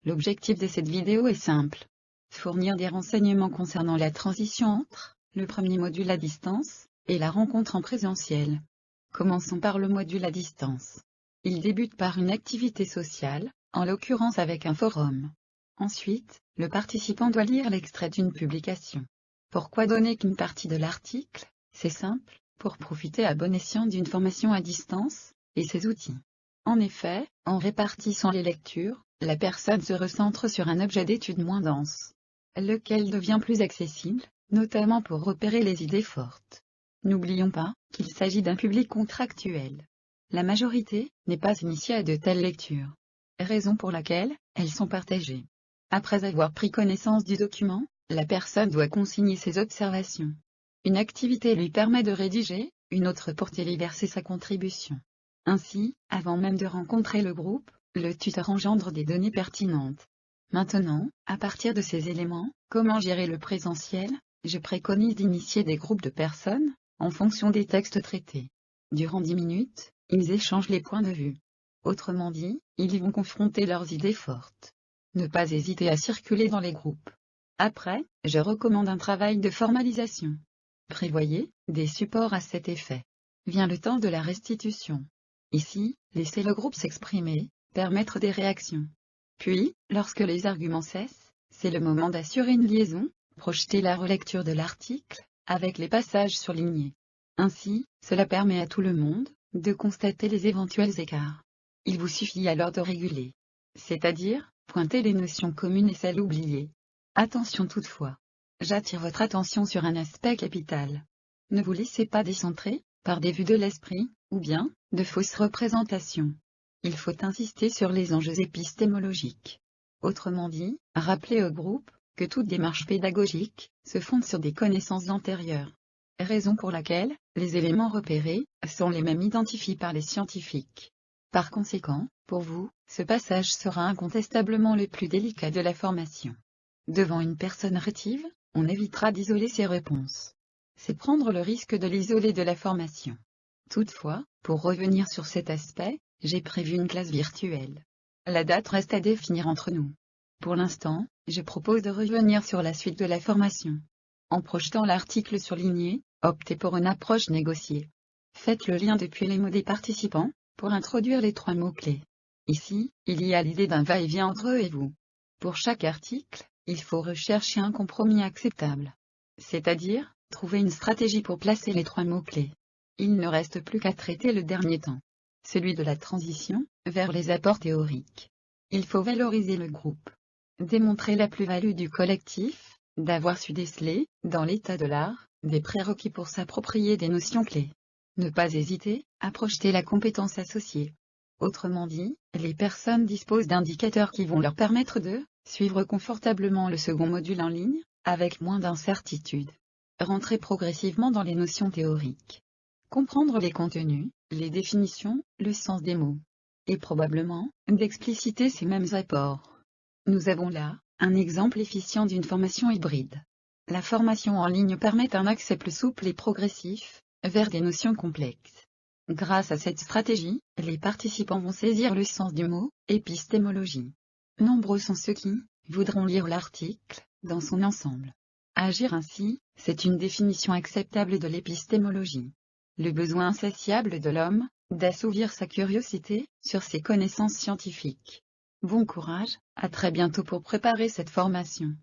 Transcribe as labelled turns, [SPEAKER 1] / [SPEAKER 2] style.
[SPEAKER 1] L'objectif de cette vidéo est simple. Fournir des renseignements concernant la transition entre le premier module à distance et la rencontre en présentiel. Commençons par le module à distance. Il débute par une activité sociale, en l'occurrence avec un forum. Ensuite, le participant doit lire l'extrait d'une publication. Pourquoi donner qu'une partie de l'article? C'est simple, pour profiter à bon escient d'une formation à distance et ses outils. En effet, en répartissant les lectures, la personne se recentre sur un objet d'étude moins dense, lequel devient plus accessible, notamment pour repérer les idées fortes. N'oublions pas qu'il s'agit d'un public contractuel. La majorité n'est pas initiée à de telles lectures, raison pour laquelle elles sont partagées. Après avoir pris connaissance du document, la personne doit consigner ses observations. Une activité lui permet de rédiger, une autre pour téléverser sa contribution. Ainsi, avant même de rencontrer le groupe, le tuteur engendre des données pertinentes. Maintenant, à partir de ces éléments, comment gérer le présentiel? Je préconise d'initier des groupes de personnes, en fonction des textes traités. Durant 10 minutes, ils échangent les points de vue. Autrement dit, ils y vont confronter leurs idées fortes. Ne pas hésiter à circuler dans les groupes. Après, je recommande un travail de formalisation. Prévoyez des supports à cet effet. Vient le temps de la restitution. Ici, laissez le groupe s'exprimer, permettre des réactions. Puis, lorsque les arguments cessent, c'est le moment d'assurer une liaison, projeter la relecture de l'article, avec les passages surlignés. Ainsi, cela permet à tout le monde de constater les éventuels écarts. Il vous suffit alors de réguler. C'est-à-dire, pointer les notions communes et celles oubliées. Attention toutefois. J'attire votre attention sur un aspect capital. Ne vous laissez pas décentrer par des vues de l'esprit, ou bien, de fausses représentations. Il faut insister sur les enjeux épistémologiques. Autrement dit, rappeler au groupe que toute démarche pédagogique se fonde sur des connaissances antérieures. Raison pour laquelle les éléments repérés sont les mêmes identifiés par les scientifiques. Par conséquent, pour vous, ce passage sera incontestablement le plus délicat de la formation. Devant une personne rétive, on évitera d'isoler ses réponses. C'est prendre le risque de l'isoler de la formation. Toutefois, pour revenir sur cet aspect, j'ai prévu une classe virtuelle. La date reste à définir entre nous. Pour l'instant, je propose de revenir sur la suite de la formation. En projetant l'article surligné, optez pour une approche négociée. Faites le lien depuis les mots des participants, pour introduire les 3 mots-clés. Ici, il y a l'idée d'un va-et-vient entre eux et vous. Pour chaque article, il faut rechercher un compromis acceptable. C'est-à-dire, trouver une stratégie pour placer les 3 mots-clés. Il ne reste plus qu'à traiter le dernier temps. Celui de la transition, vers les apports théoriques. Il faut valoriser le groupe. Démontrer la plus-value du collectif, d'avoir su déceler, dans l'état de l'art, des prérequis pour s'approprier des notions clés. Ne pas hésiter à projeter la compétence associée. Autrement dit, les personnes disposent d'indicateurs qui vont leur permettre de suivre confortablement le second module en ligne, avec moins d'incertitude. Rentrer progressivement dans les notions théoriques. Comprendre les contenus, les définitions, le sens des mots. Et probablement, d'expliciter ces mêmes apports. Nous avons là un exemple efficient d'une formation hybride. La formation en ligne permet un accès plus souple et progressif vers des notions complexes. Grâce à cette stratégie, les participants vont saisir le sens du mot épistémologie. Nombreux sont ceux qui voudront lire l'article dans son ensemble. Agir ainsi, c'est une définition acceptable de l'épistémologie. Le besoin insatiable de l'homme d'assouvir sa curiosité sur ses connaissances scientifiques. Bon courage, à très bientôt pour préparer cette formation.